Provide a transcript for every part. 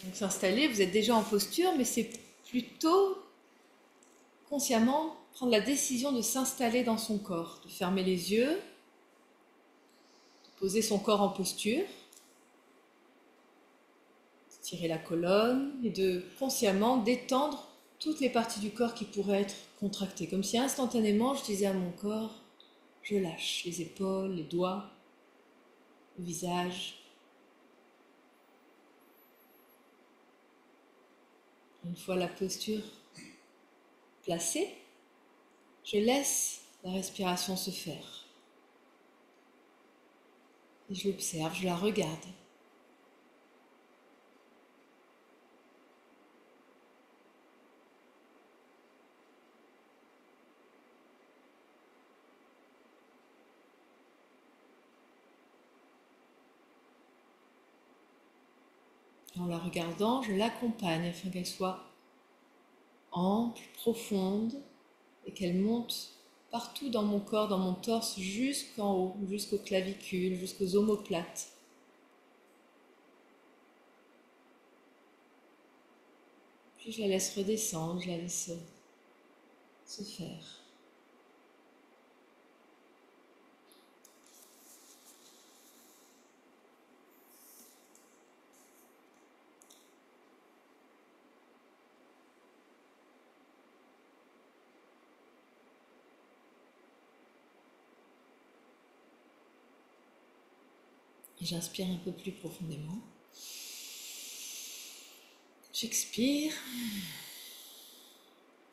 Donc s'installer, vous êtes déjà en posture, mais c'est plutôt consciemment prendre la décision de s'installer dans son corps, de fermer les yeux, de poser son corps en posture, de tirer la colonne et de consciemment détendre toutes les parties du corps qui pourraient être contractées, comme si instantanément je disais à mon corps, je lâche les épaules, les doigts, le visage. Une fois la posture placée, je laisse la respiration se faire. Et je l'observe, je la regarde. En la regardant, je l'accompagne afin qu'elle soit ample, profonde et qu'elle monte partout dans mon corps, dans mon torse, jusqu'en haut, jusqu'aux clavicules, jusqu'aux omoplates. Puis je la laisse redescendre, je la laisse se faire. Et j'inspire un peu plus profondément. J'expire.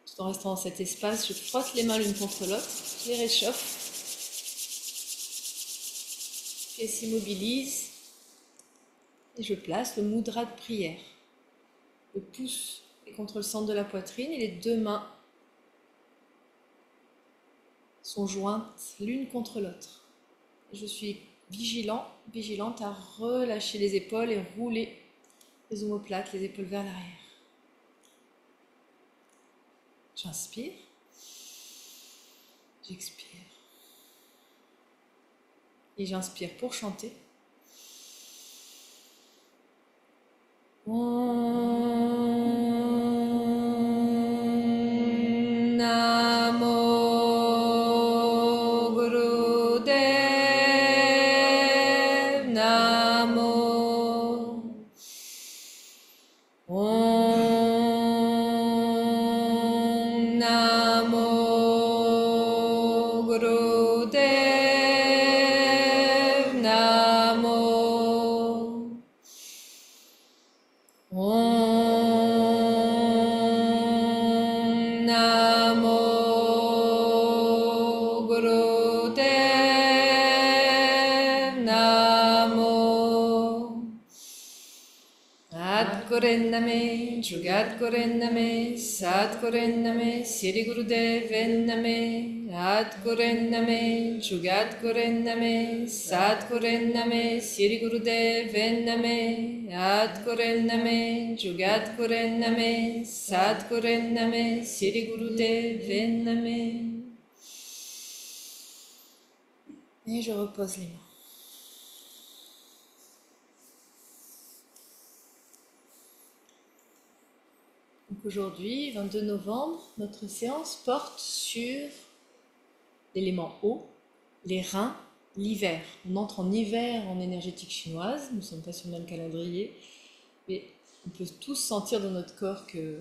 Tout en restant dans cet espace, je frotte les mains l'une contre l'autre, je les réchauffe. Puis elles s'immobilisent. Et je place le mudra de prière. Le pouce est contre le centre de la poitrine et les deux mains sont jointes l'une contre l'autre. Je suis vigilante à relâcher les épaules et rouler les omoplates, les épaules vers l'arrière. J'inspire, j'expire. Et j'inspire pour chanter. Jugat Gorenname, Sat Gorenname, Siri Gurudev Name, Ad Gorenname, Jugat Gorenname, Sat Gorenname, Siri Gurudev Name, Ad Gorenname, Jugat Gorenname, Sat Gorenname, Siri Gurudev Name. Et je repose les mains. Donc aujourd'hui, 22 novembre, notre séance porte sur l'élément eau, les reins, l'hiver. On entre en hiver en énergétique chinoise, nous ne sommes pas sur le même calendrier, mais on peut tous sentir dans notre corps que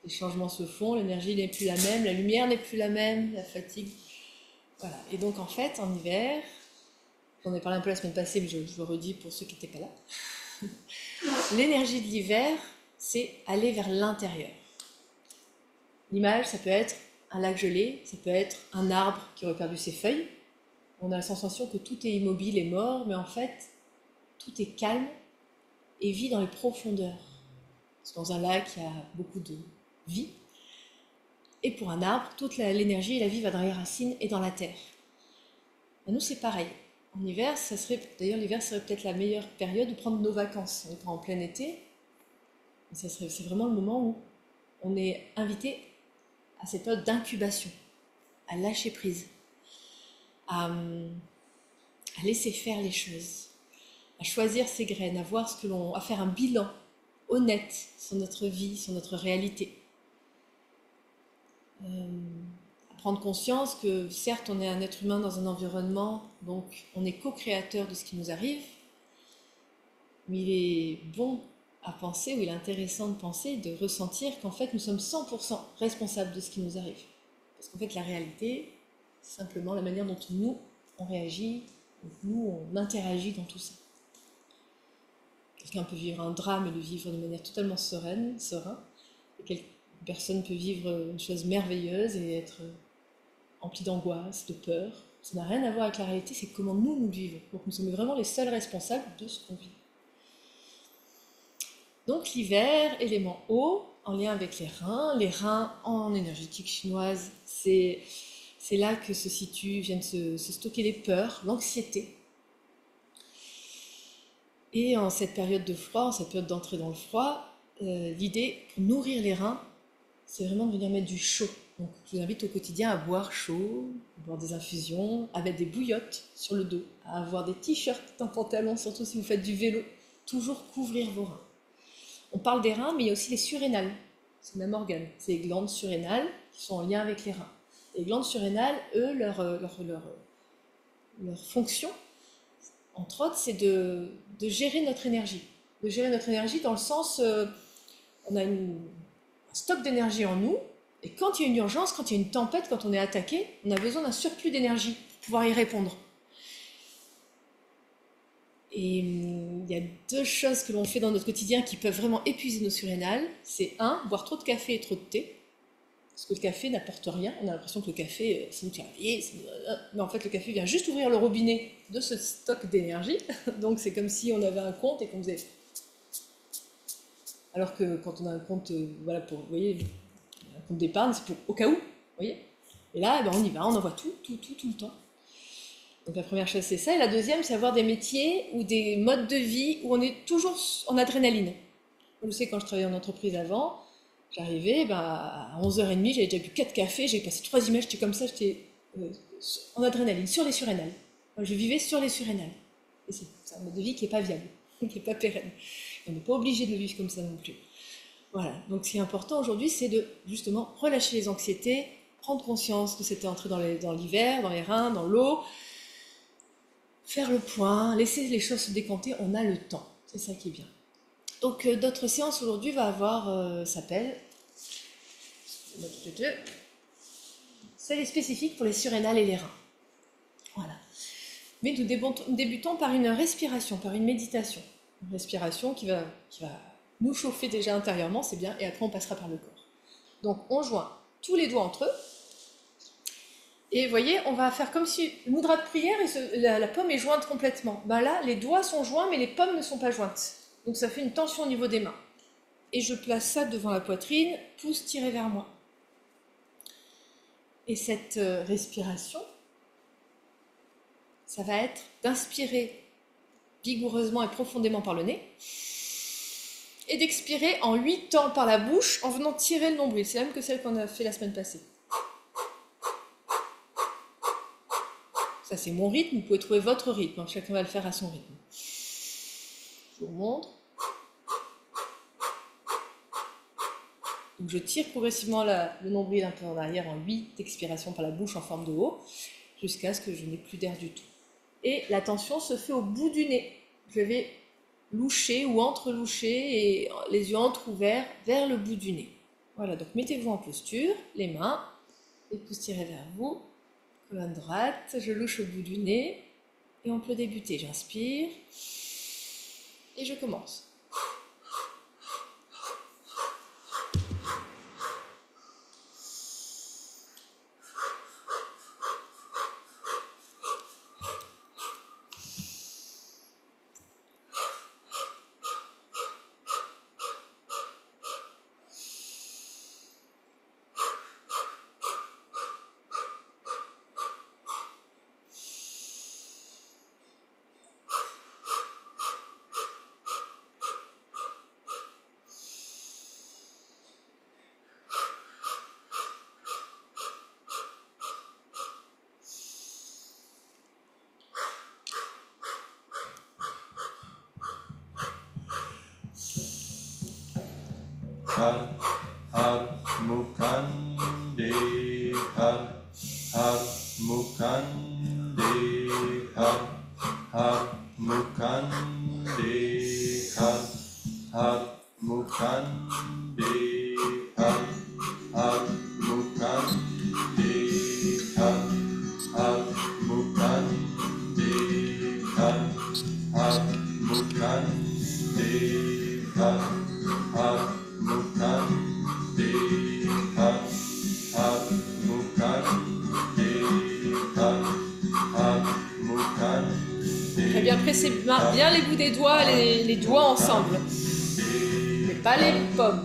les changements se font, l'énergie n'est plus la même, la lumière n'est plus la même, la fatigue. Voilà. Et donc en fait, en hiver, j'en ai parlé un peu la semaine passée, mais je le redis pour ceux qui n'étaient pas là, l'énergie de l'hiver, c'est aller vers l'intérieur. L'image, ça peut être un lac gelé, ça peut être un arbre qui aurait perdu ses feuilles. On a la sensation que tout est immobile et mort, mais en fait, tout est calme et vit dans les profondeurs. Parce que dans un lac, il y a beaucoup de vie. Et pour un arbre, toute l'énergie et la vie va dans les racines et dans la terre. Et nous, c'est pareil. En hiver, d'ailleurs, l'hiver serait peut-être la meilleure période de prendre nos vacances. On est en plein été. C'est vraiment le moment où on est invité à cette période d'incubation, à lâcher prise, à laisser faire les choses, à choisir ses graines, à faire un bilan honnête sur notre vie, sur notre réalité. Prendre conscience que certes on est un être humain dans un environnement, donc on est co-créateur de ce qui nous arrive, mais il est bon à penser, ou il est intéressant de penser, de ressentir qu'en fait nous sommes 100% responsables de ce qui nous arrive. Parce qu'en fait la réalité, c'est simplement la manière dont nous on réagit, nous on interagit dans tout ça. Quelqu'un peut vivre un drame et le vivre de manière totalement serein, et une personne peut vivre une chose merveilleuse et être emplie d'angoisse, de peur. Ça n'a rien à voir avec la réalité, c'est comment nous le vivons. Donc nous sommes vraiment les seuls responsables de ce qu'on vit. Donc l'hiver, élément eau, en lien avec les reins. Les reins en énergétique chinoise, c'est là que se situent, viennent se stocker les peurs, l'anxiété. Et en cette période de froid, en cette période d'entrée dans le froid, l'idée pour nourrir les reins, c'est vraiment de venir mettre du chaud. Donc je vous invite au quotidien à boire chaud, à boire des infusions, à mettre des bouillottes sur le dos, à avoir des t-shirts, un pantalon, surtout si vous faites du vélo. Toujours couvrir vos reins. On parle des reins, mais il y a aussi les surrénales. C'est le même organe. C'est les glandes surrénales qui sont en lien avec les reins. Les glandes surrénales, eux, leur fonction, entre autres, c'est de gérer notre énergie. De gérer notre énergie dans le sens, on a un stock d'énergie en nous, et quand il y a une urgence, quand il y a une tempête, quand on est attaqué, on a besoin d'un surplus d'énergie pour pouvoir y répondre. Et il y a deux choses que l'on fait dans notre quotidien qui peuvent vraiment épuiser nos surrénales. C'est boire trop de café et trop de thé. Parce que le café n'apporte rien. On a l'impression que le café, ça nous fait réveiller. Mais en fait, le café vient juste ouvrir le robinet de ce stock d'énergie. Donc c'est comme si on avait un compte et qu'on faisait... Alors que quand on a un compte, voilà, pour, vous voyez, un compte d'épargne, c'est pour au cas où, vous voyez. Et là, on y va, on envoie tout le temps. Donc la première chose, c'est ça. Et la deuxième, c'est avoir des métiers ou des modes de vie où on est toujours en adrénaline. Je sais, quand je travaillais en entreprise avant, j'arrivais à 11h30, j'avais déjà bu 4 cafés, j'avais passé 3 images, j'étais comme ça, j'étais en adrénaline, sur les surrénales. Je vivais sur les surrénales. Et c'est un mode de vie qui n'est pas viable, qui n'est pas pérenne. On n'est pas obligé de le vivre comme ça non plus. Voilà, donc ce qui est important aujourd'hui, c'est de justement relâcher les anxiétés, prendre conscience que c'était entré dans l'hiver, dans les reins, dans l'eau, faire le point, laisser les choses se décanter, on a le temps. C'est ça qui est bien. Donc notre séance aujourd'hui va avoir, s'appelle, c'est les spécifiques pour les surrénales et les reins. Voilà. Mais nous débutons par une respiration, par une méditation. Une respiration qui va nous chauffer déjà intérieurement, c'est bien, et après on passera par le corps. Donc on joint tous les doigts entre eux, et vous voyez, on va faire comme si le mudra de prière, et la paume est jointe complètement. Là, les doigts sont joints, mais les paumes ne sont pas jointes. Donc ça fait une tension au niveau des mains. Et je place ça devant la poitrine, pouce tiré vers moi. Et cette respiration, ça va être d'inspirer vigoureusement et profondément par le nez, et d'expirer en 8 temps par la bouche en venant tirer le nombril. C'est la même que celle qu'on a fait la semaine passée. Ça, c'est mon rythme, vous pouvez trouver votre rythme, chacun va le faire à son rythme. Je vous montre. Donc je tire progressivement le nombril un peu en arrière en 8 expirations par la bouche en forme de O, jusqu'à ce que je n'ai plus d'air du tout. Et la tension se fait au bout du nez. Je vais loucher ou entreloucher et les yeux entrouverts vers le bout du nez. Voilà, donc mettez-vous en posture, les mains, les pouces tirés vers vous, colonne droite, je louche au bout du nez et on peut débuter. J'inspire et je commence. har, har, mukande, har, mukande, har, mukande, har, mukande, har, mukande, har, mukande, har, mukande, har, mukande, har, mukande, har, mukande. Très bien, pressez bien les bouts des doigts, les doigts ensemble, mais pas les pommes.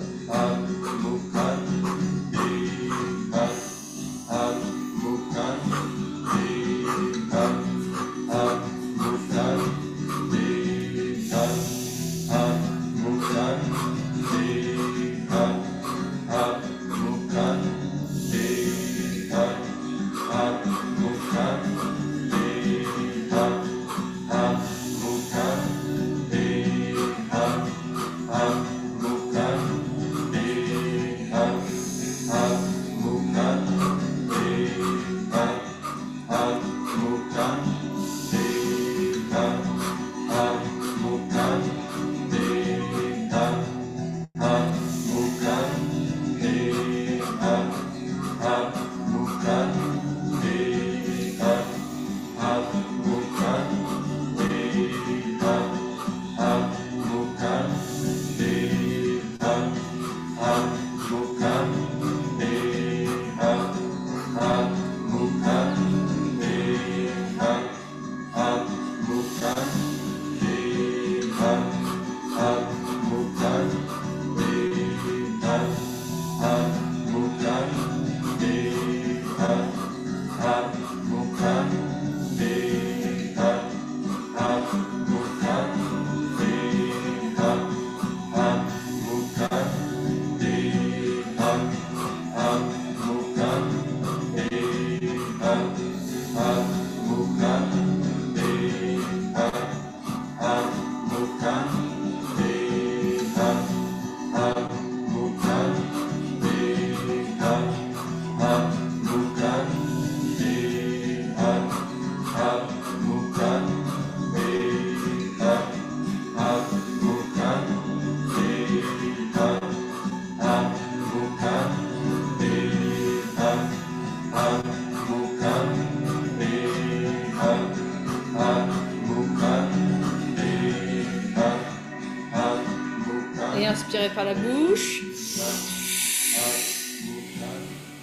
Et inspirez par la bouche.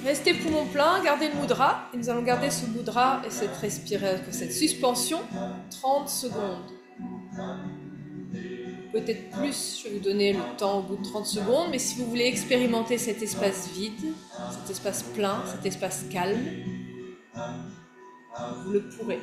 Restez poumon plein, gardez le mudra. Et nous allons garder ce mudra et cette respiration, cette suspension 30 secondes. Peut-être plus, je vais vous donner le temps au bout de 30 secondes, mais si vous voulez expérimenter cet espace vide, cet espace plein, cet espace calme, vous le pourrez.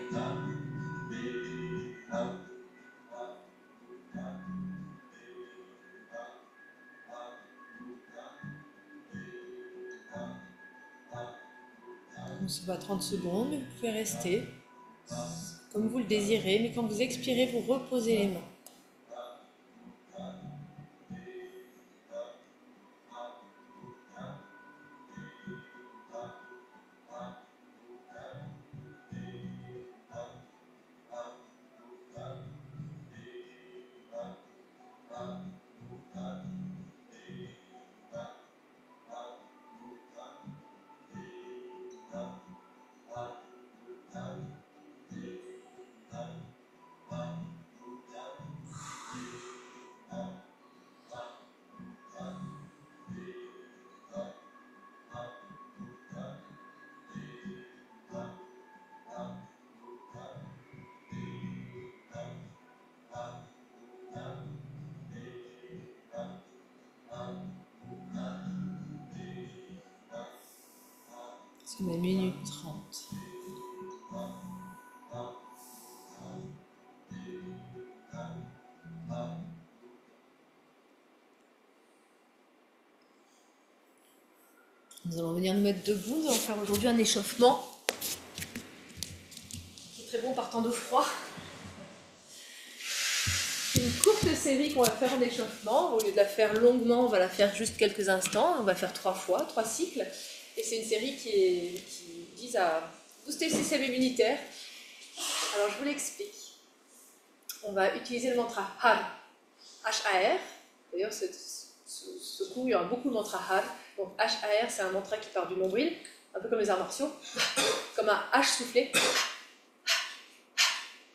On se bat 30 secondes, mais vous pouvez rester comme vous le désirez, mais quand vous expirez, vous reposez les mains. C'est la minute 30. Nous allons venir nous mettre debout. Nous allons faire aujourd'hui un échauffement qui est très bon par temps de froid. c'est une courte série qu'on va faire en échauffement. Au lieu de la faire longuement, on va la faire juste quelques instants. On va faire 3 fois, 3 cycles. Et c'est une série qui vise à booster le système immunitaire. Alors je vous l'explique. On va utiliser le mantra Har, H-A-R. D'ailleurs, ce coup, il y aura beaucoup de mantras Har. Donc H-A-R, c'est un mantra qui part du nombril, un peu comme les arts martiaux, comme un H soufflé.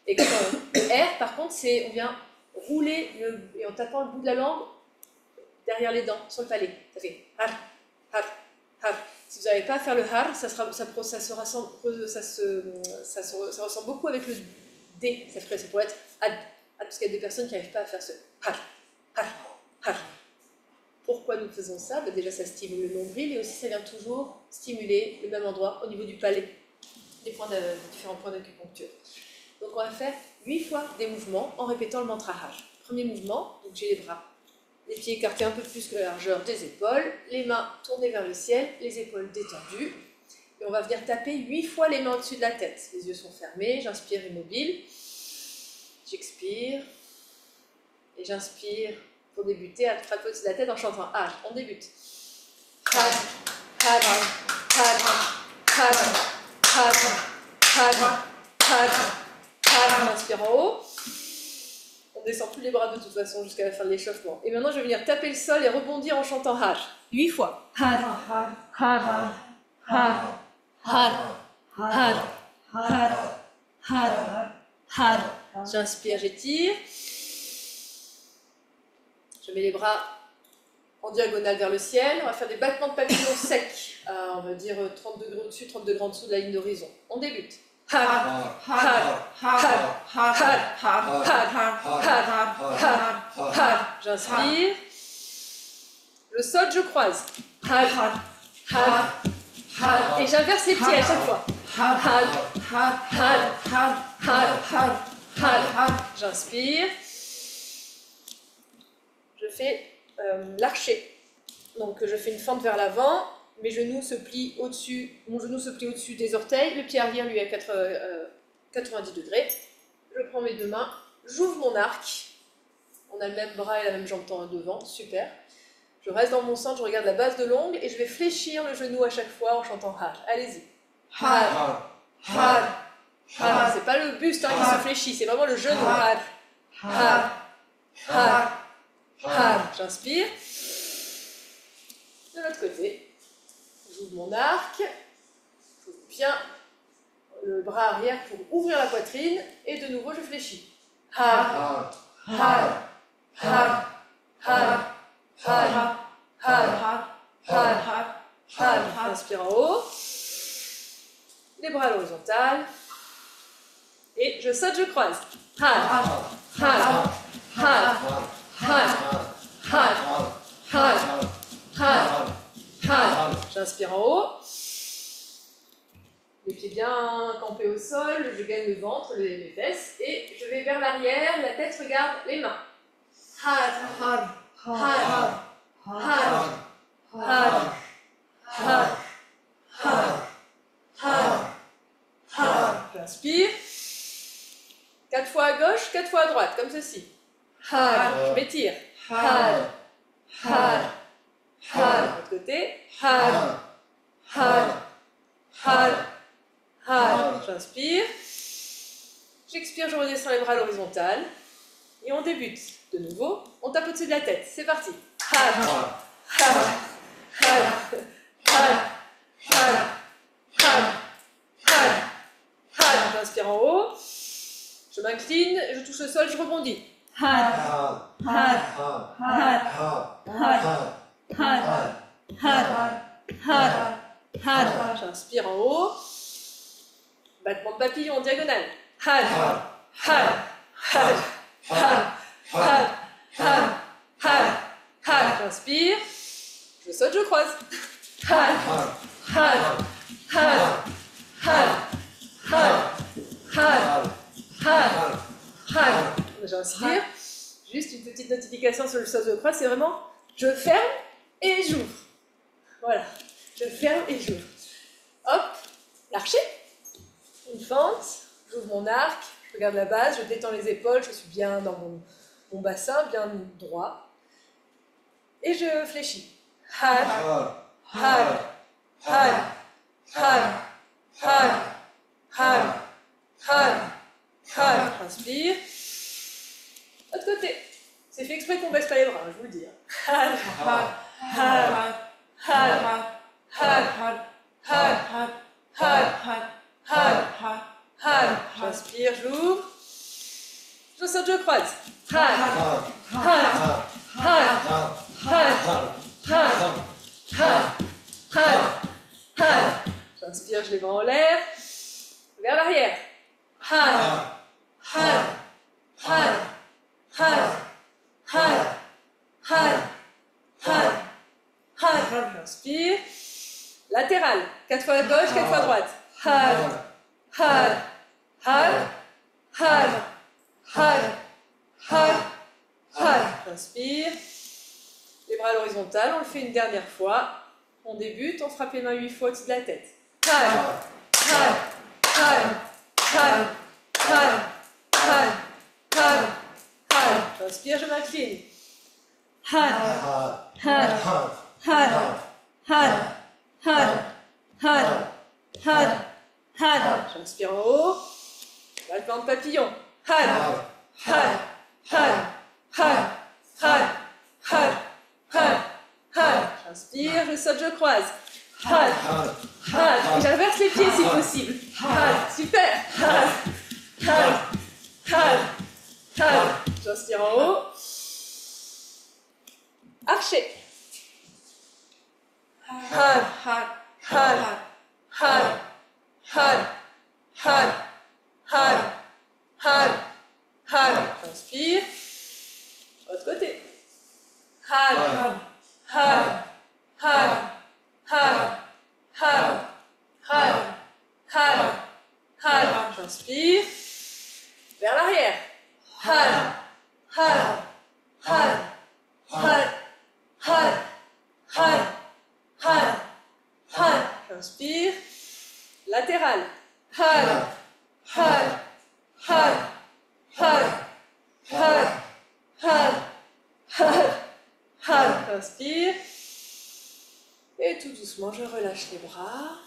Et quand le R, par contre, on vient rouler et en tapant le bout de la langue derrière les dents, sur le palais. Ça fait Har, Har, Har. Si vous n'arrivez pas à faire le Har, ça ressemble beaucoup avec le D. Ça pourrait être Ad, parce qu'il y a des personnes qui n'arrivent pas à faire ce Har, Har, Har. Pourquoi nous faisons ça? Déjà, ça stimule le nombril et aussi ça vient toujours stimuler le même endroit au niveau du palais, des différents points d'acupuncture. Donc on va faire 8 fois des mouvements en répétant le mantra Har. Premier mouvement, donc j'ai les bras, les pieds écartés un peu plus que la largeur des épaules, les mains tournées vers le ciel, les épaules détendues. Et on va venir taper 8 fois les mains au-dessus de la tête. Les yeux sont fermés, j'inspire immobile, j'expire, et j'inspire pour débuter à frapper au-dessus de la tête en chantant Har. On débute. Har, Har, Har, Har, Har, Har, Har. On inspire en haut, on descend plus les bras de toute façon jusqu'à la fin de l'échauffement. Et maintenant je vais venir taper le sol et rebondir en chantant Har. 8 fois. Har, Har, Har, Har, Har, Har, Har, Har. J'inspire, j'étire. Je mets les bras en diagonale vers le ciel. On va faire des battements de papillons secs. On va dire 30 degrés au-dessus, 30 degrés en dessous de la ligne d'horizon. On débute. Har, Har, Har, Har, Har, Har, Har, Har. J'inspire. Je saute, je croise. Har, Har, Har. Et j'inverse les pieds à chaque fois. Har, Har, Har, Har, Har. J'inspire. Je fais l'archer. Donc je fais une fente vers l'avant. Mes genoux se plient au-dessus, mon genou se plie au-dessus des orteils, le pied arrière lui est à 90 degrés. Je prends mes 2 mains, j'ouvre mon arc. On a le même bras et la même jambe devant, super. Je reste dans mon centre, je regarde la base de l'ongle et je vais fléchir le genou à chaque fois en chantant Har. Allez-y. Har, Har, Har. C'est pas le buste qui se fléchit, c'est vraiment le genou. Har, Har, Har, Har. J'inspire. De l'autre côté. J'ouvre mon arc, j'ouvre bien le bras arrière pour ouvrir la poitrine et de nouveau je fléchis. Har, Har, Har, Har, Har, Har, Har, Har. Inspire en haut, les bras à l'horizontale et je saute, je croise. Har, Har, Har, Har, Har, Har, Har. J'inspire en haut, les pieds bien campés au sol, je gagne le ventre, les fesses, et je vais vers l'arrière, la tête regarde les mains. Har, Har, Har, Har, Har, Har, Har, Har, Har. J'inspire, 4 fois à gauche, 4 fois à droite, comme ceci. Har, je m'étire. Har, Har, Har. De l'autre côté. Har, Har, Har, Har. J'inspire. J'expire, je redescends les bras à l'horizontale. Et on débute. De nouveau, on tape au-dessus de la tête. C'est parti. Har, Har, Har, Har, Har, Har, Har, Har. J'inspire en haut. Je m'incline, je touche le sol, je rebondis. Har, Har, Har, Har, Har. Har, Har, Har, Har. J'inspire en haut. Battement de papillon en diagonale. Har, Har, Har, Har, Har, Har, Har, Har. J'inspire. Je saute, je croise. Har, Har, Har, Har, Har, Har, Har, Har. J'inspire. Juste une petite notification sur le saut de croise, c'est vraiment je ferme et j'ouvre. Voilà, je ferme et j'ouvre. Hop, l'archer, une fente, j'ouvre mon arc, je regarde la base, je détends les épaules, je suis bien dans mon mon bassin bien droit. Et je fléchis. Har, har, har, har, har, har, har, har. Inspire. Autre côté. C'est fait exprès qu'on baisse pas les bras, je vous le dis. Har, har, har, har, har, har, har, har, har. J'inspire, j'ouvre. Je saute, je croise. Har, har, har, har, har, har, har. J'inspire, je les bras en l'air. Vers l'arrière. Har, har, har, har, har, har, har, har. J'inspire. Latéral. 4 fois à gauche, 4 fois à droite. Har, har, har, har, har, har, har. J'inspire. Les bras à l'horizontale, on le fait une dernière fois. On débute, on frappe les mains 8 fois au-dessus de la tête. Har, har, har, har, har, har, har, har. J'inspire, je m'incline. Har, har, har, har, har, har, har, har. J'inspire en haut. Battement de papillon. Har, har, har, har, har, har, har, har. J'inspire, je saute, je croise. Har, har. J'inverse les pieds si possible. Har, super. Har, har, har, har. J'inspire en haut. Archer. Har, har, har, har, har, har, har, har, har. J'inspire. Autre côté. Har, har, har, har, har, har, har, har. J'inspire. Vers l'arrière. Har, har, har, har, har, har, har, har. J'inspire. Latéral. Har, har, har, har, har, har, har, har. J'inspire. Et tout doucement, je relâche les bras.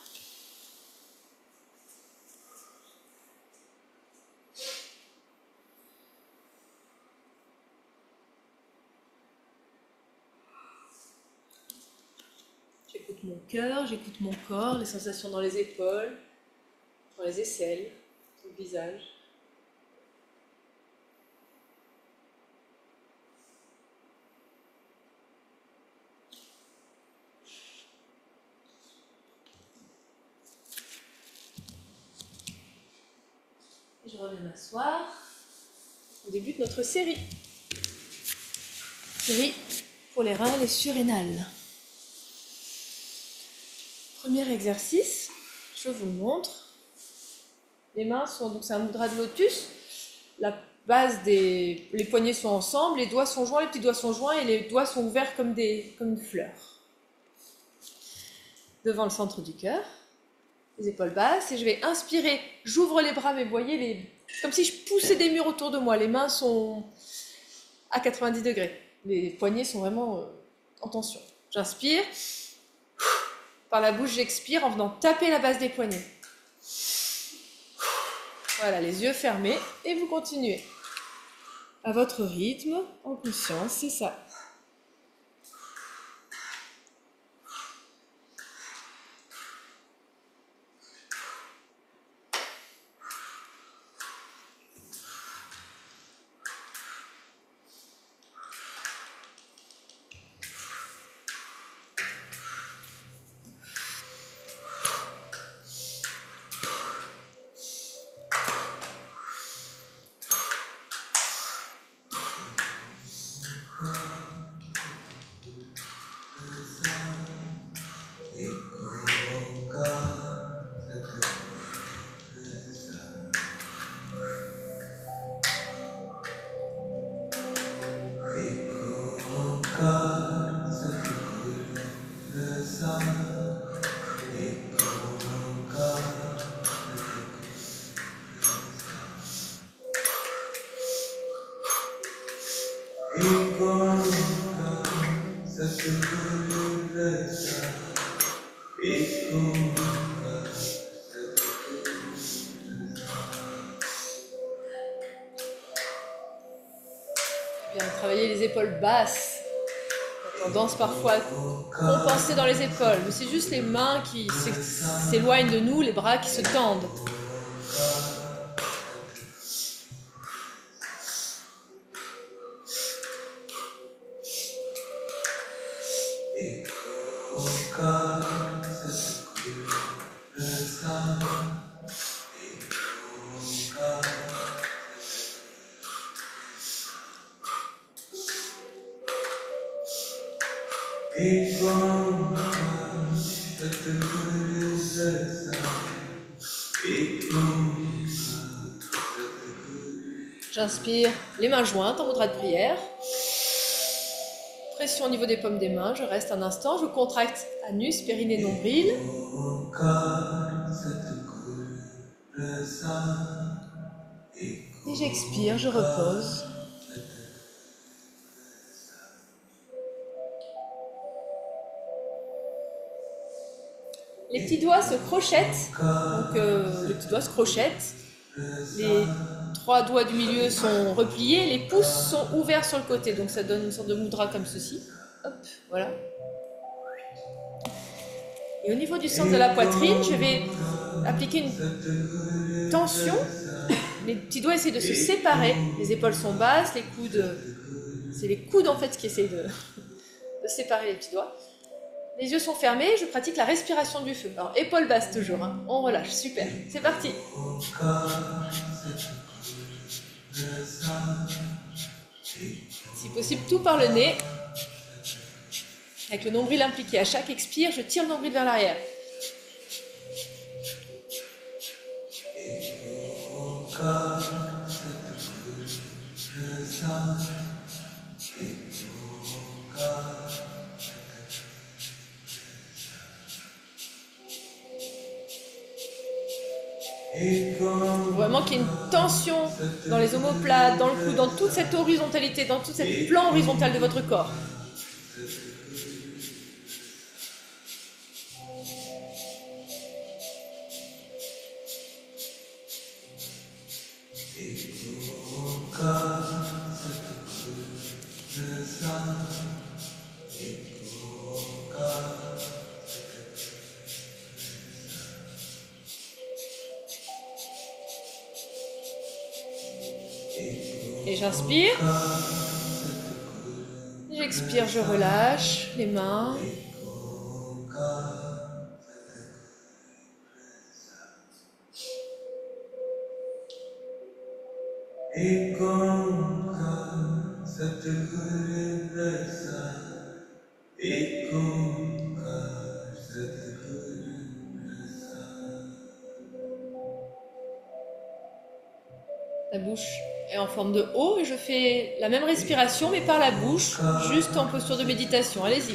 J'écoute mon cœur, j'écoute mon corps, les sensations dans les épaules, dans les aisselles, sur le visage. Je reviens m'asseoir. On débute notre série. Série pour les reins et les surrénales. Premier exercice, je vous le montre. Les mains sont, donc c'est un mudra de lotus. La base les poignets sont ensemble, les doigts sont joints, les petits doigts sont joints et les doigts sont ouverts comme une fleur. Devant le centre du cœur. Les épaules basses, et je vais inspirer, j'ouvre les bras, mais vous voyez, comme si je poussais des murs autour de moi, les mains sont à 90 degrés, les poignets sont vraiment en tension. J'inspire, par la bouche j'expire en venant taper la base des poignets. Voilà, les yeux fermés, et vous continuez. À votre rythme, en conscience, c'est ça. Bien, travailler les épaules basses. On a tendance parfois à compenser dans les épaules, mais c'est juste les mains qui s'éloignent de nous, les bras qui se tendent. J'inspire, les mains jointes en mudra de prière. Pression au niveau des paumes des mains, je reste un instant, je contracte anus, périnée, nombril. Et j'expire, je repose. Les petits doigts se crochettent, donc les petits doigts se crochettent. Les 3 doigts du milieu sont repliés, les pouces sont ouverts sur le côté, donc ça donne une sorte de mudra comme ceci. Hop, voilà. Et au niveau du centre de la poitrine, je vais appliquer une tension. Les petits doigts essaient de se séparer, les épaules sont basses, les coudes, c'est les coudes en fait qui essayent de séparer les petits doigts. Les yeux sont fermés, je pratique la respiration du feu. Alors, épaules basses toujours, hein. On relâche, super. C'est parti. Si possible, tout par le nez. Avec le nombril impliqué. À chaque expire, je tire le nombril vers l'arrière. Vraiment qu'il y ait une tension dans les omoplates, dans le cou, dans toute cette horizontalité, dans toute cette plan horizontal de votre corps. Et j'inspire. J'expire, je relâche les mains. La bouche est en forme de O et je fais la même respiration mais par la bouche, juste en posture de méditation. Allez-y.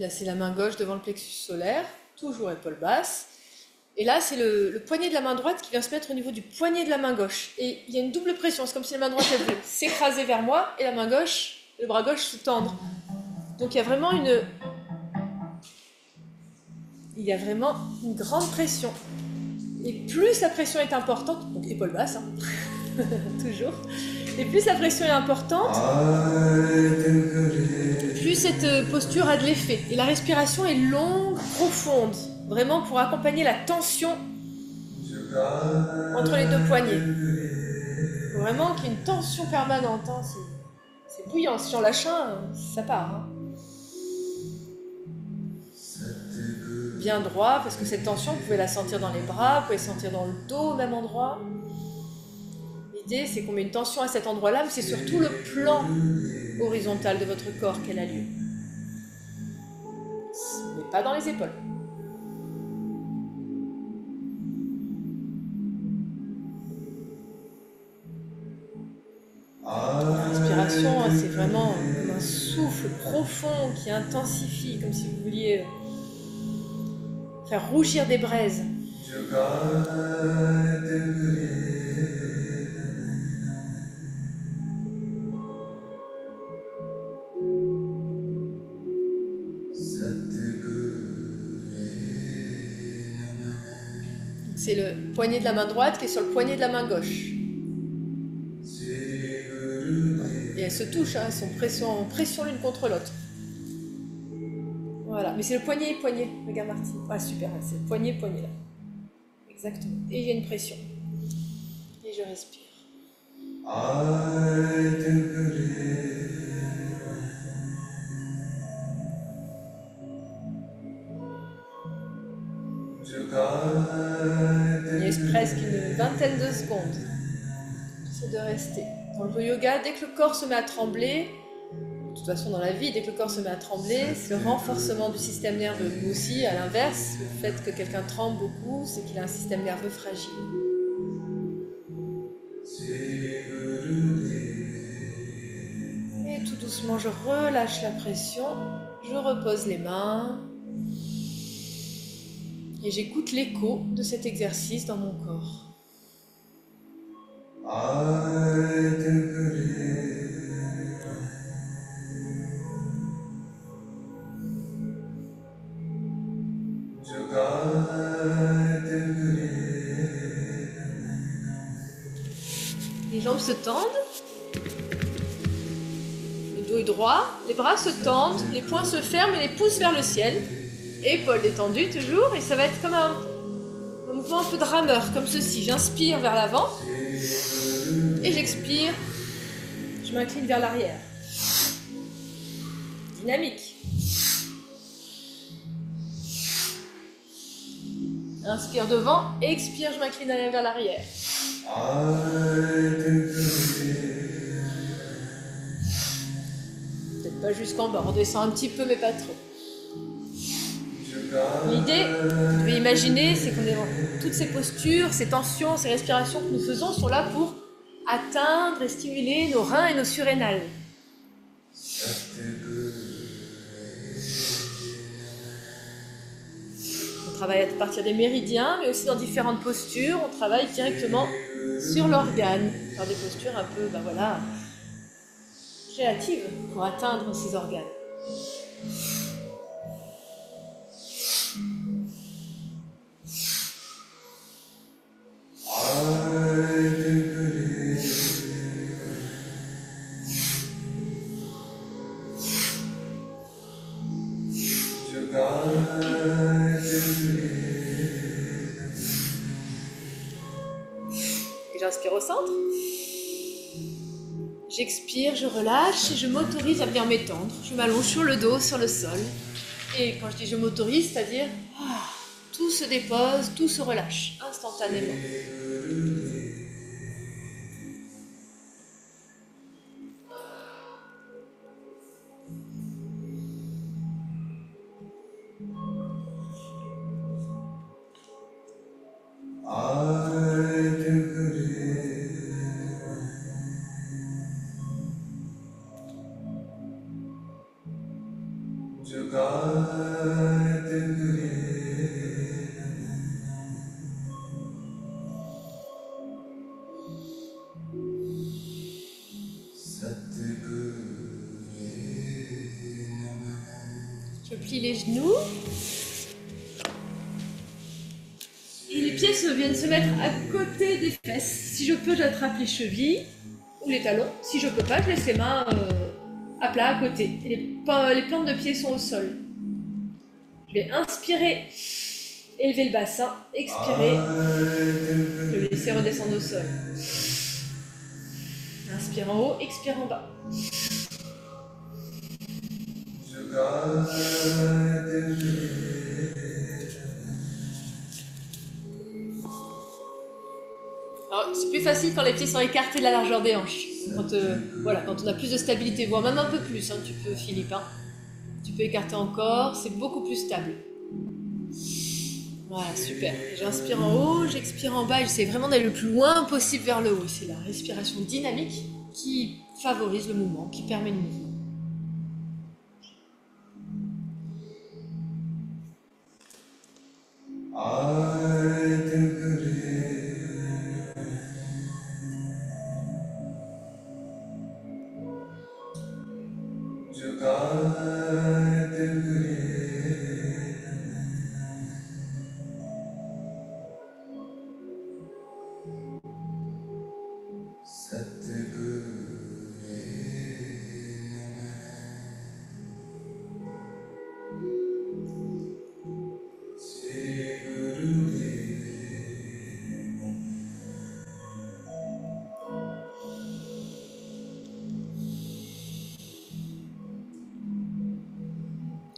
placez la main gauche devant le plexus solaire, toujours épaule basse. Et là, c'est le poignet de la main droite qui vient se mettre au niveau du poignet de la main gauche. Et il y a une double pression, c'est comme si la main droite elle s'écraser vers moi et la main gauche, le bras gauche se tendre. Donc il y a vraiment une grande pression. Et plus la pression est importante, donc épaule basse, hein, toujours, et plus la pression est importante, plus cette posture a de l'effet. Et la respiration est longue, profonde, vraiment pour accompagner la tension entre les deux poignets. Il faut vraiment qu'il y ait une tension permanente, hein. C'est bouillant, si on lâche un, ça part. Hein. Bien droit, parce que cette tension, vous pouvez la sentir dans les bras, vous pouvez la sentir dans le dos au même endroit. L'idée, c'est qu'on met une tension à cet endroit-là, mais c'est surtout le plan horizontal de votre corps qu'elle a lieu. Mais pas dans les épaules. La respiration, c'est vraiment comme un souffle profond qui intensifie, comme si vous vouliez faire rougir des braises. C'est le poignet de la main droite qui est sur le poignet de la main gauche. Et elles se touchent, hein, elles sont en pression l'une contre l'autre. Voilà, mais c'est le poignet. Regarde Martine. Ah super, c'est le poignet là. Exactement. Et il y a une pression. Et je respire. Il reste presque une vingtaine de secondes. C'est de rester. Dans le yoga, dès que le corps se met à trembler, de toute façon dans la vie, dès que le corps se met à trembler, c'est le renforcement du système nerveux. Nous aussi, à l'inverse, le fait que quelqu'un tremble beaucoup, c'est qu'il a un système nerveux fragile. Et tout doucement, je relâche la pression, je repose les mains et j'écoute l'écho de cet exercice dans mon corps. Les jambes se tendent, le dos est droit, les bras se tendent, les poings se ferment et les pouces vers le ciel. Épaules détendues toujours, et ça va être comme un mouvement un peu de rameur, comme ceci. J'inspire vers l'avant et j'expire, je m'incline vers l'arrière. Dynamique. Inspire devant, expire, je m'incline vers l'arrière. Peut-être pas jusqu'en bas, on descend un petit peu mais pas trop. L'idée, vous devez imaginer, c'est qu'on est dans toutes ces postures, ces tensions, ces respirations que nous faisons sont là pour atteindre et stimuler nos reins et nos surrénales. On travaille à partir des méridiens, mais aussi dans différentes postures, on travaille directement sur l'organe, par des postures un peu, créatives pour atteindre ces organes. Et j'inspire au centre. J'expire, je relâche et je m'autorise à bien m'étendre. Je m'allonge sur le dos, sur le sol. Et quand je dis je m'autorise, c'est-à-dire tout se dépose, tout se relâche instantanément. plie les genoux. Et les pieds viennent se mettre à côté des fesses. Si je peux, j'attrape les chevilles ou les talons. Si je peux pas, je laisse les mains à plat à côté. Et les plantes de pieds sont au sol. Je vais inspirer, élever le bassin, expirer, je vais laisser redescendre au sol. Inspire en haut, expire en bas. Alors, c'est plus facile quand les pieds sont écartés de la largeur des hanches. Quand, voilà, quand on a plus de stabilité, voire même un peu plus, hein, tu peux, Philippe. Hein. Tu peux écarter encore, c'est beaucoup plus stable. Voilà, super. J'inspire en haut, j'expire en bas et j'essaie vraiment d'aller le plus loin possible vers le haut. C'est la respiration dynamique qui favorise le mouvement, qui permet le mouvement.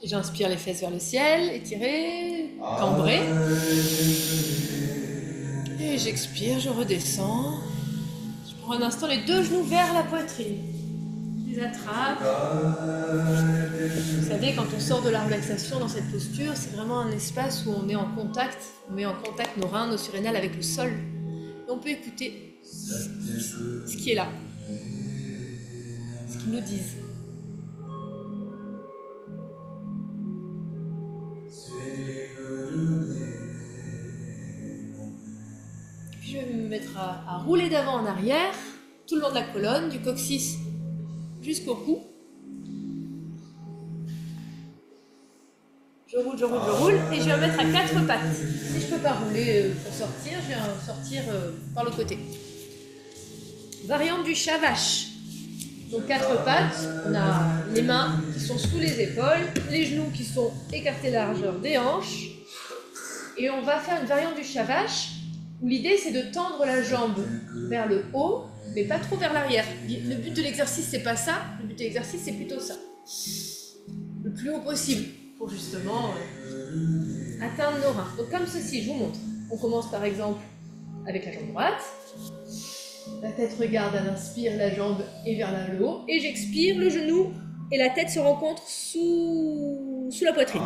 Et j'inspire les fesses vers le ciel, étiré, cambré. Et j'expire, je redescends. Je prends un instant les deux genoux vers la poitrine. Je les attrape. Vous savez, quand on sort de la relaxation dans cette posture, c'est vraiment un espace où on est en contact. On met en contact nos reins, nos surrénales avec le sol. Et on peut écouter ce qui est là. Ce qu'ils nous disent. Je vais me mettre à rouler d'avant en arrière, tout le long de la colonne, du coccyx jusqu'au cou. Je roule, et je vais me mettre à quatre pattes. Si je ne peux pas rouler pour sortir, je vais sortir par le côté. Variante du chat-vache. Donc quatre pattes, on a les mains qui sont sous les épaules, les genoux qui sont écartés à la largeur des hanches. Et on va faire une variante du chat-vache où l'idée c'est de tendre la jambe vers le haut, mais pas trop vers l'arrière. Le but de l'exercice c'est pas ça, le but de l'exercice c'est plutôt ça. Le plus haut possible pour justement atteindre nos reins. Donc comme ceci, je vous montre. On commence par exemple avec la jambe droite. La tête regarde à l'inspire, la jambe est vers le haut. Et j'expire, le genou et la tête se rencontrent sous la poitrine.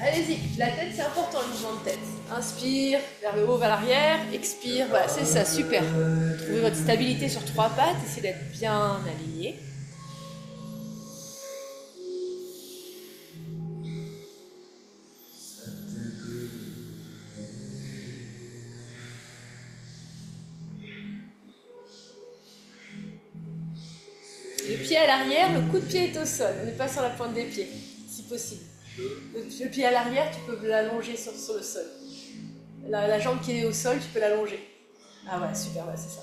Allez-y, la tête c'est important le mouvement de tête. Inspire, vers le haut, vers l'arrière, expire, voilà, c'est ça, super. Trouvez votre stabilité sur trois pattes, essayez d'être bien aligné. Le pied à l'arrière, le coup de pied est au sol, on n'est pas sur la pointe des pieds, si possible. Le pied à l'arrière, tu peux l'allonger sur le sol. La jambe qui est au sol, tu peux l'allonger. Ah ouais, super, ouais, c'est ça.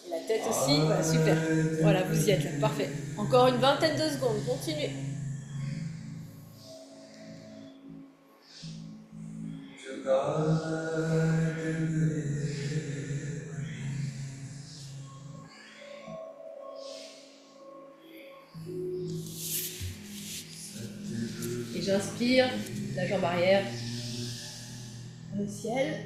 Et la tête aussi, voilà, super. Voilà, vous y êtes là, parfait. Encore une vingtaine de secondes, continuez. Et j'inspire, la jambe arrière au ciel.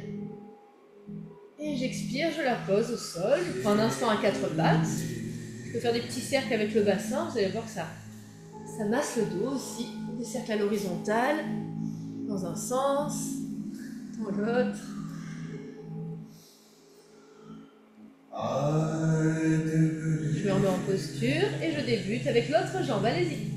Et j'expire, je la pose au sol. Je prends un instant à quatre pattes. Je peux faire des petits cercles avec le bassin. Vous allez voir que ça masse le dos aussi. Des cercles à l'horizontale, dans un sens, dans l'autre. Je me remets en posture et je débute avec l'autre jambe. Allez-y.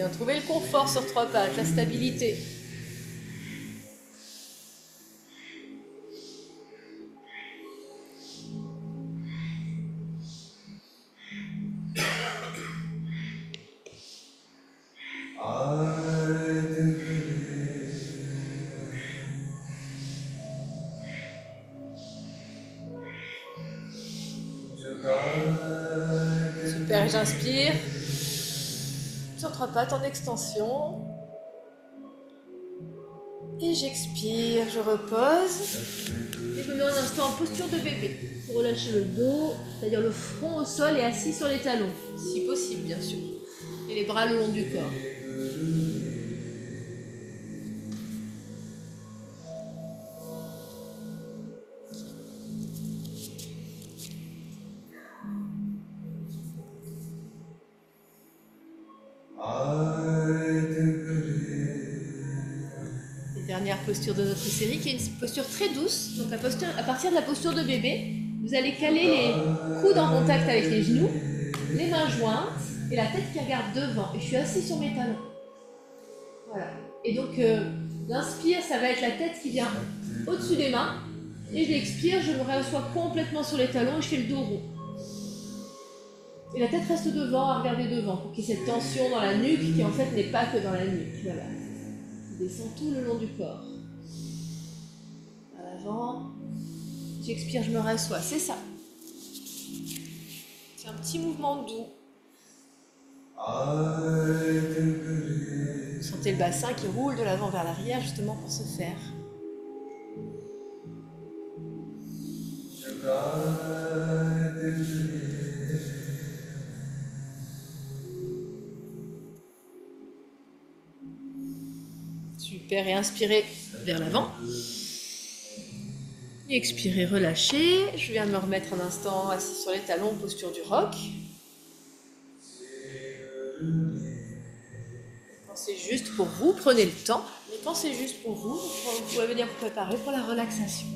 Bien trouver le confort sur 3 pattes, la stabilité. Super, et j'inspire. Sur 3 pattes en extension. Et j'expire, je repose. Et je me mets un instant en posture de bébé. Pour relâcher le dos, c'est-à-dire le front au sol et assis sur les talons. Si possible, bien sûr. Et les bras le long du corps. Dernière posture de notre série qui est une posture très douce. Donc à partir de la posture de bébé, vous allez caler les coudes en contact avec les genoux, les mains jointes et la tête qui regarde devant. Et je suis assise sur mes talons. Voilà. Et donc l'inspire, ça va être la tête qui vient au-dessus des mains. Et je l'expire, je me rassois complètement sur les talons et je fais le dos rond. Et la tête reste devant, à regarder devant, pour qu'il y ait cette tension dans la nuque qui en fait n'est pas que dans la nuque. Voilà. Descend tout le long du corps. À l'avant. J'expire, je me rassois. C'est ça. C'est un petit mouvement doux. Vous sentez le bassin qui roule de l'avant vers l'arrière justement pour se faire. Super, et inspirez vers l'avant. Et expirez, relâchez. Je viens de me remettre un instant assis sur les talons, posture du roc. Pensez juste pour vous, prenez le temps. Mais pensez juste pour vous. Vous pouvez venir vous préparer pour la relaxation.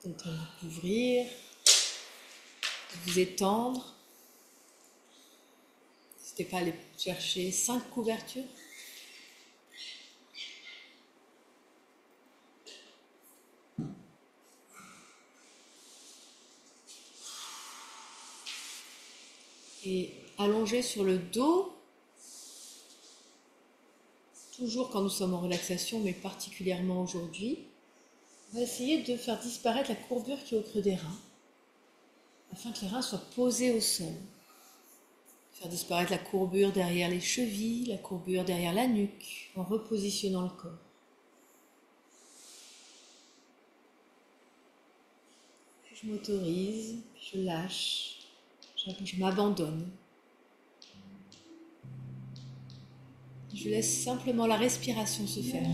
Le temps de vous couvrir, de vous étendre. N'hésitez pas à aller chercher 5 couvertures. Et allongé sur le dos, toujours quand nous sommes en relaxation, mais particulièrement aujourd'hui, on va essayer de faire disparaître la courbure qui est au creux des reins, afin que les reins soient posés au sol. Faire disparaître la courbure derrière les chevilles, la courbure derrière la nuque, en repositionnant le corps. Puis je m'autorise, puis je lâche, je m'abandonne. Je laisse simplement la respiration se faire.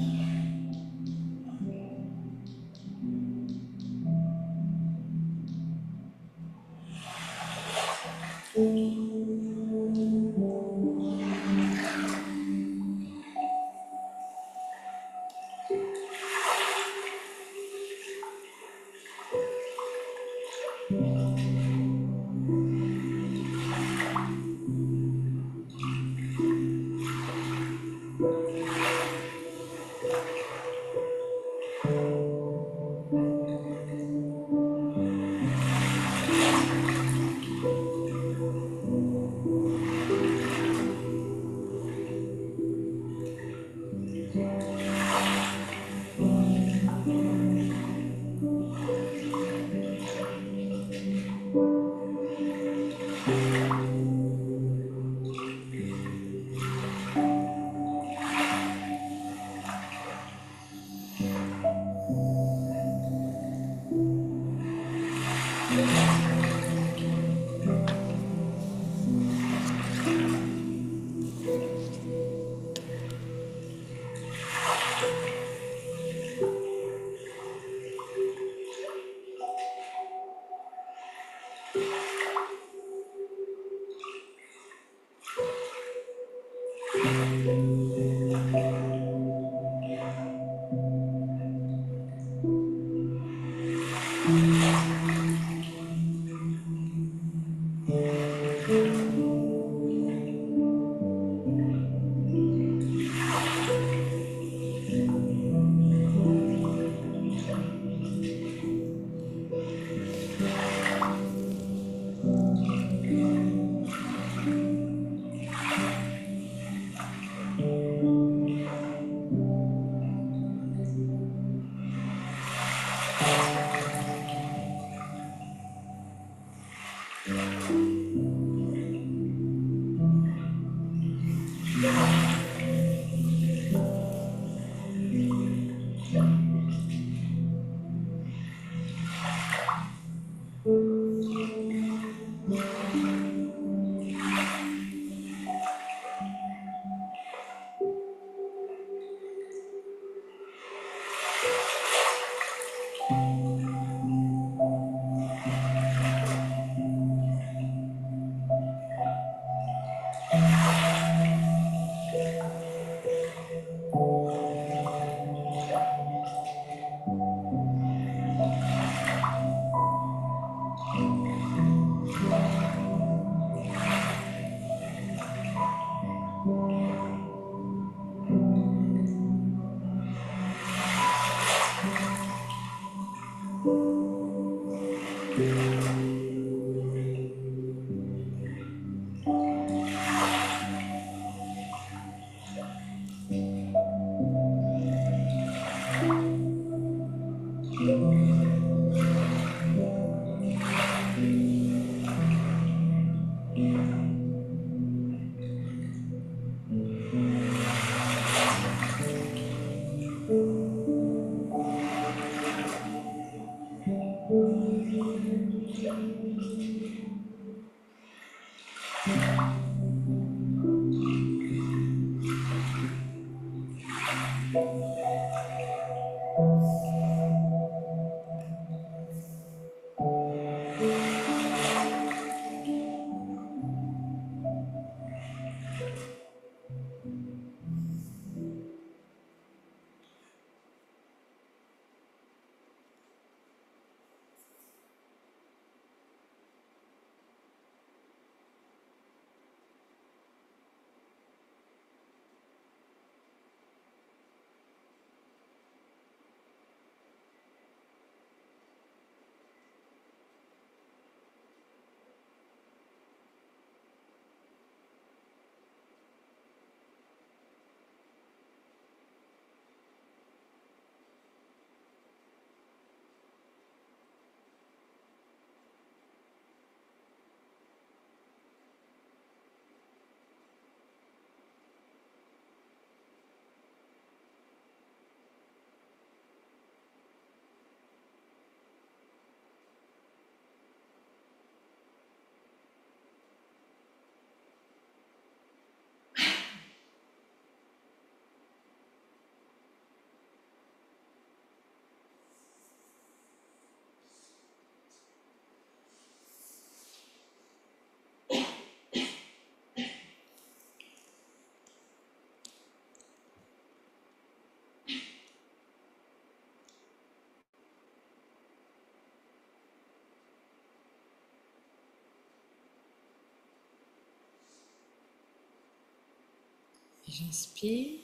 Et j'inspire.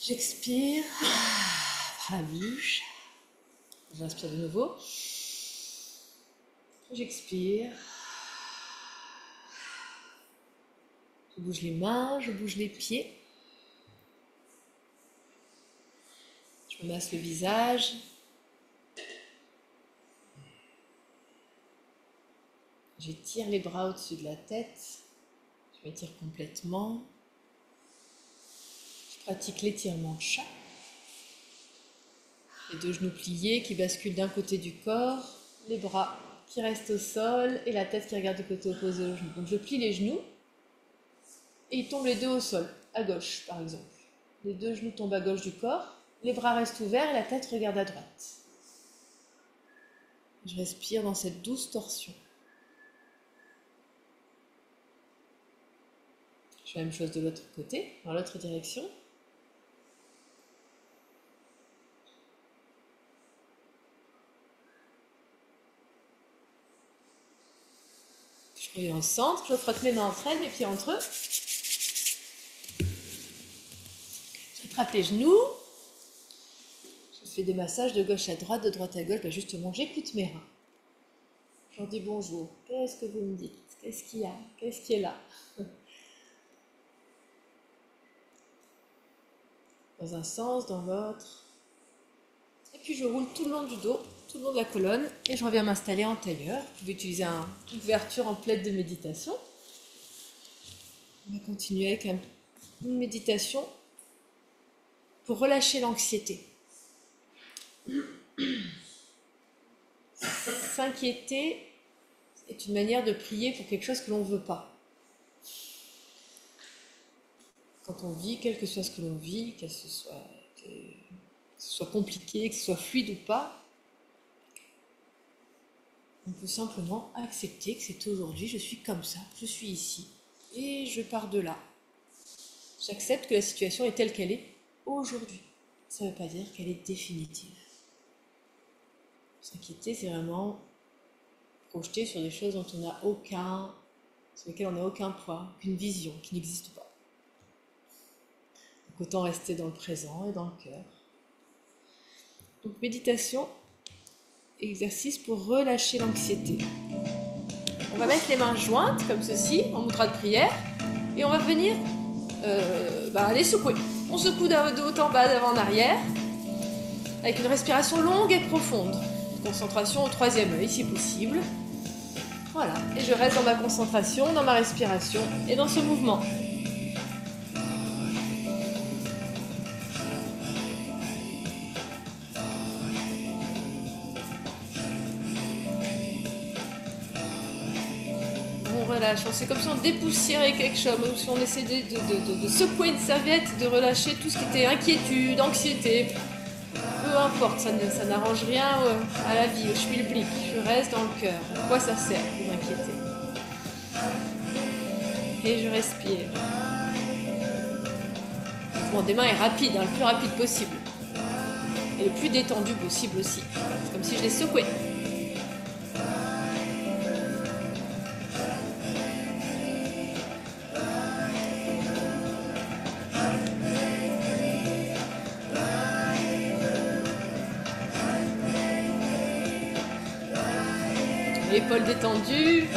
J'expire par la bouche. J'inspire de nouveau. J'expire. Je bouge les mains, je bouge les pieds. Je me masse le visage. J'étire les bras au-dessus de la tête. Je m'étire complètement. Je pratique l'étirement de chat. Les deux genoux pliés qui basculent d'un côté du corps, les bras qui restent au sol et la tête qui regarde du côté opposé au genou. Donc je plie les genoux et ils tombent les deux au sol, à gauche par exemple. Les deux genoux tombent à gauche du corps, les bras restent ouverts et la tête regarde à droite. Je respire dans cette douce torsion. Je fais la même chose de l'autre côté, dans l'autre direction. Je reviens au centre, je frotte mes mains entre elles, mes pieds entre eux. Je rattrape les genoux. Je fais des massages de gauche à droite, de droite à gauche. Ben justement, j'écoute mes reins. Je leur dis bonjour. Qu'est-ce que vous me dites? Qu'est-ce qu'il y a? Qu'est-ce qui est là? Dans un sens, dans l'autre. Et puis je roule tout le long du dos, tout le long de la colonne, et je reviens m'installer en tailleur. Vous pouvez utiliser une couverture en plaid de méditation. On va continuer avec une méditation pour relâcher l'anxiété. S'inquiéter est une manière de prier pour quelque chose que l'on ne veut pas. Quand on vit, quel que soit ce que l'on vit, que ce soit compliqué, que ce soit fluide ou pas, on peut simplement accepter que c'est aujourd'hui, je suis comme ça, je suis ici, et je pars de là. J'accepte que la situation est telle qu'elle est aujourd'hui. Ça ne veut pas dire qu'elle est définitive. S'inquiéter, c'est vraiment projeter sur des choses sur lesquelles on n'a aucun poids, aucune vision, qui n'existe pas. Donc autant rester dans le présent et dans le cœur. Donc méditation, exercice pour relâcher l'anxiété. On va mettre les mains jointes comme ceci, en mudra de prière, et on va venir les secouer. On secoue de haut en bas, d'avant en arrière, avec une respiration longue et profonde. Concentration au troisième œil si possible. Voilà, et je reste dans ma concentration, dans ma respiration et dans ce mouvement. Relâche. C'est comme si on dépoussiérait quelque chose, comme si on essayait de secouer une serviette, de relâcher tout ce qui était inquiétude, anxiété. Peu importe, ça n'arrange rien à la vie, au schmilblick. Je reste dans le cœur. À quoi ça sert de m'inquiéter? Et je respire. Le mouvement des mains est rapide, le plus rapide possible. Et le plus détendu possible aussi. C'est comme si je les secouais. Épaules détendues,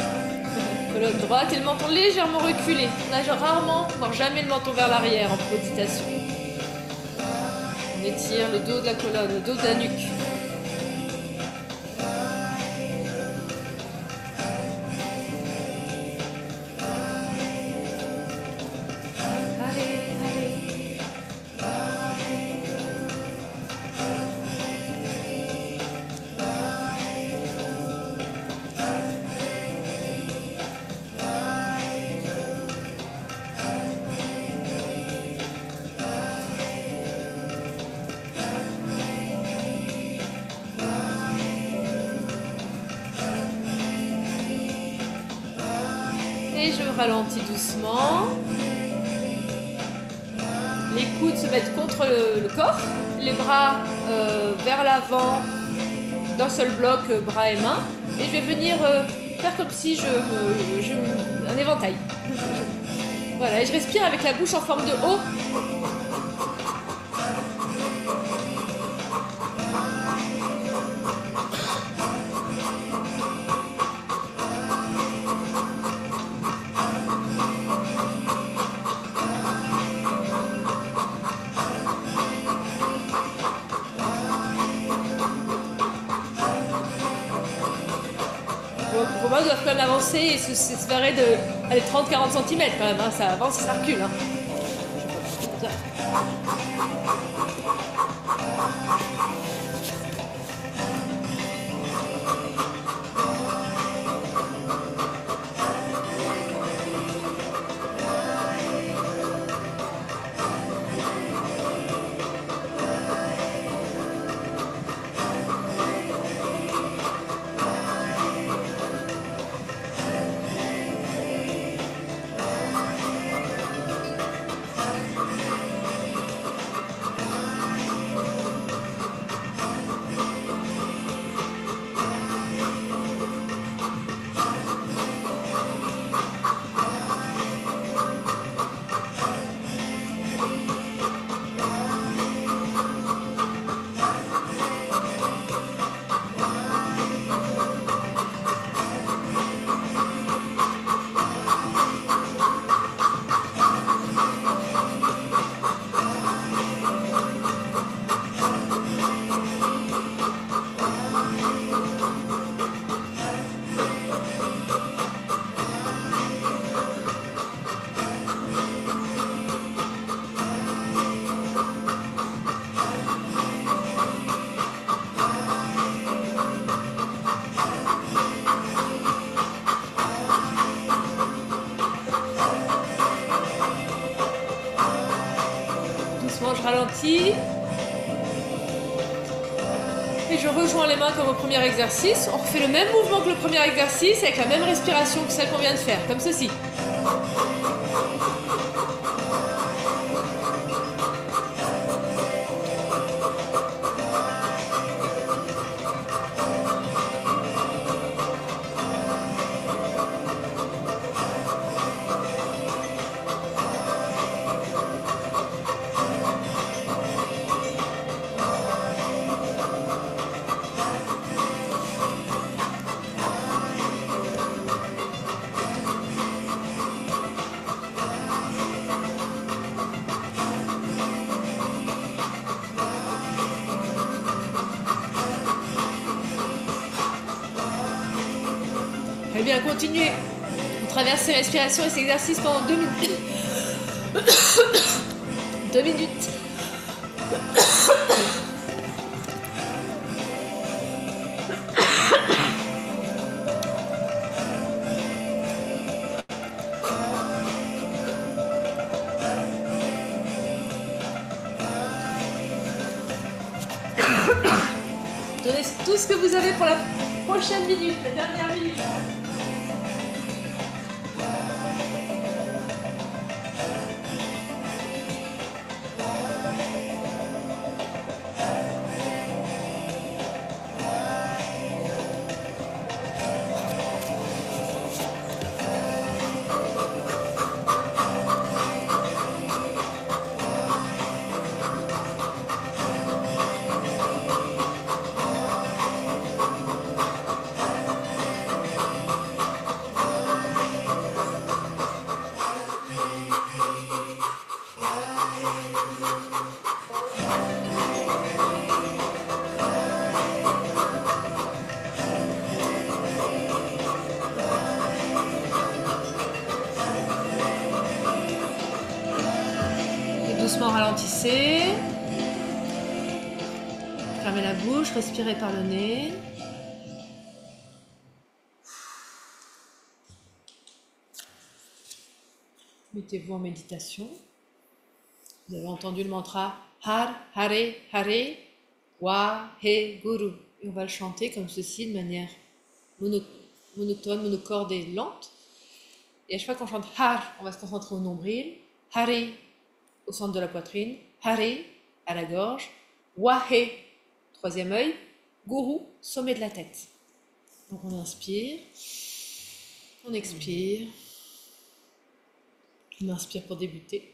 colonne droite et le menton légèrement reculé. On nage rarement, voire jamais le menton vers l'arrière en méditation. On étire le dos de la colonne, le dos de la nuque. Et je ralentis doucement. Les coudes se mettent contre le corps, les bras vers l'avant, d'un seul bloc, bras et mains. Et je vais venir faire comme si un éventail. Voilà, et je respire avec la bouche en forme de O. Vos mains doivent quand même avancer et se séparer de 30-40 cm quand même, hein. Ça avance et ça recule. Hein. je ralentis. Et je rejoins les mains comme au premier exercice. On refait le même mouvement que le premier exercice avec la même respiration que celle qu'on vient de faire, comme ceci. Eh bien, continuez. On traverse ces respirations et ces exercices pendant 2 minutes. 2 minutes. Donnez tout ce que vous avez pour la prochaine minute, la dernière minute. Doucement ralentissez. Fermez la bouche, respirez par le nez. Mettez-vous en méditation. Vous avez entendu le mantra Har, Hare, Hare, Wa, He, Guru. Et on va le chanter comme ceci de manière monotone, monocorde et lente. Et à chaque fois qu'on chante Har, on va se concentrer au nombril. Hare, au centre de la poitrine, Hare, à la gorge, Wahe, troisième œil, Guru, sommet de la tête. Donc on inspire, on expire, on inspire pour débuter.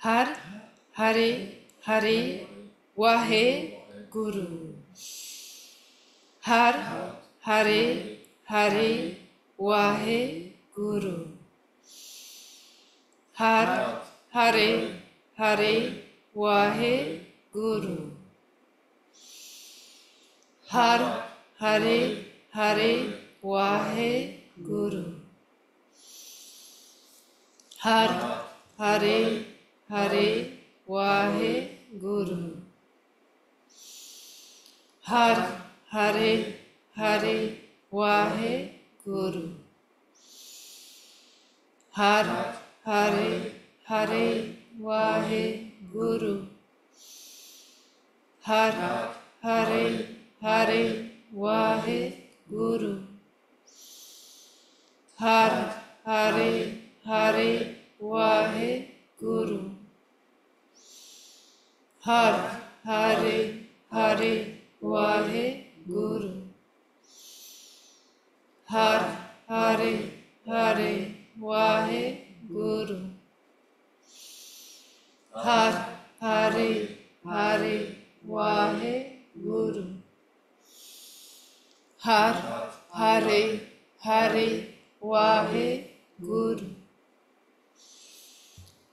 Har, Hare, Hare, Wahe, Guru. Har, Hare, Hare, Wahe, Guru. Har, Hare, Hare, Wahe, Guru. Har, Hare, Hare, Wahe, Guru. Har, Hare, Hare, Wahe, Guru. Har, Hare, Hare, Wahe, Guru. Har, Hare, Hare, Wahe, Guru. Har, Hare, Hare, Wahe, Guru. Har, Hare, Hare, Wahe, Guru. Har, Hare, Hare, Wahe, Guru. Har, Hare, Hare, Wahe, Guru. Har, Hare, Hare, Wahe, Guru. Har, Hare, Hare, Wahe, Guru.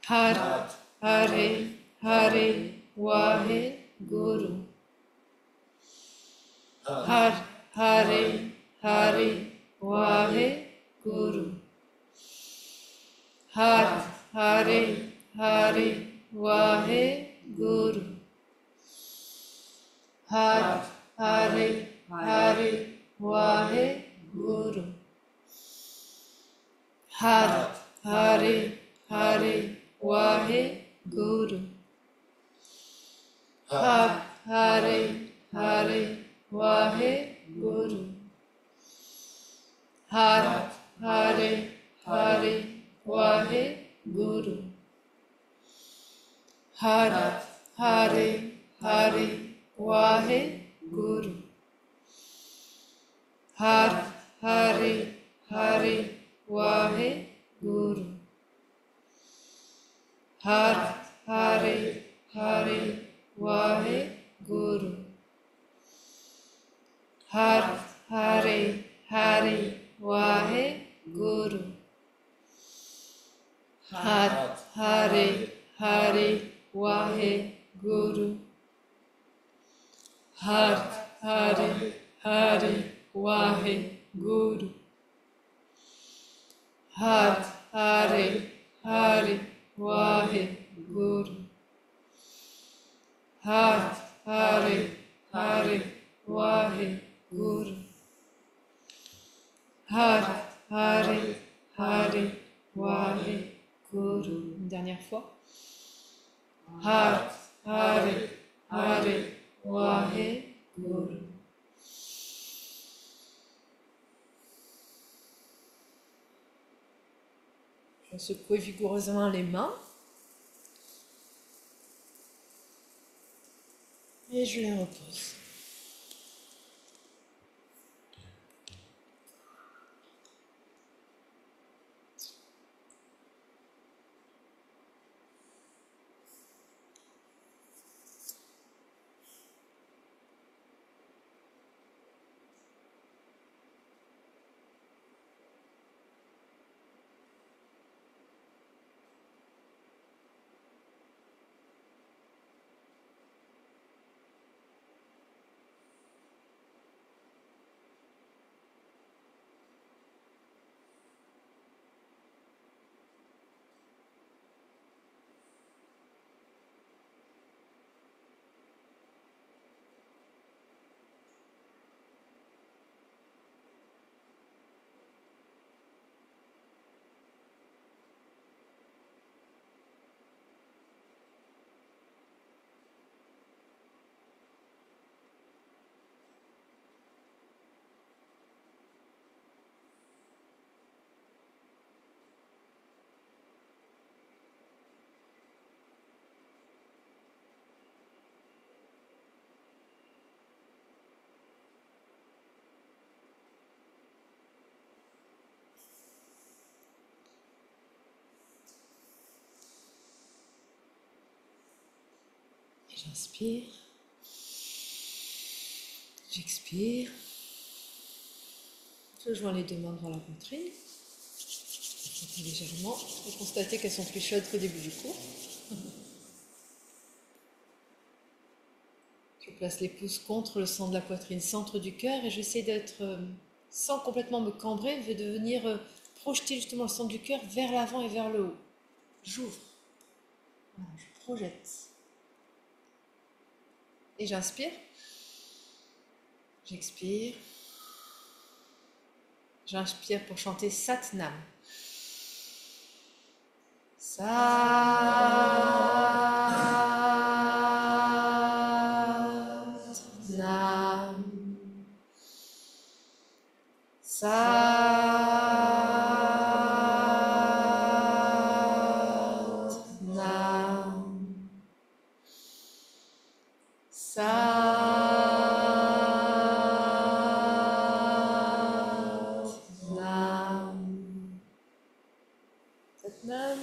Har, Hare, Hare, Wahe, Guru. Har, Hare, Hare, Wahe, Guru. Har, Hare, Hare, Wahe, Guru. Har, Hare, Hare, Wahe, Guru. Har, Hare, Hare, Wahe, Guru. Guru. Har Hare Hare Wahe Guru. Har Hare Hare Wahe Guru. Har Hare Hare Wahe Guru. Har Hare Hare Wahe Guru. Har Hare Hare Wahe Guru. Har Hare Hare Wahe Guru. Har Hare Hare Wahe Guru. Har Hare Hare Wahe Guru. Har Hare Hare Wahe Guru. Har Hare Hare Wahe Guru. Une dernière fois. Har Hare Hare Wahe Guru. Je vais secouer vigoureusement les mains. Et je les repose. J'inspire, j'expire, je joins les deux mains devant la poitrine, j'appuie légèrement, et constatez qu'elles sont plus chaudes qu'au début du cours. Je place les pouces contre le centre de la poitrine, centre du cœur, et j'essaie d'être, sans complètement me cambrer, de venir projeter justement le centre du cœur vers l'avant et vers le haut. J'ouvre, voilà, je projette. Et j'inspire, j'expire, j'inspire pour chanter Satnam. Satnam. Satnam. Satnam. Satnam.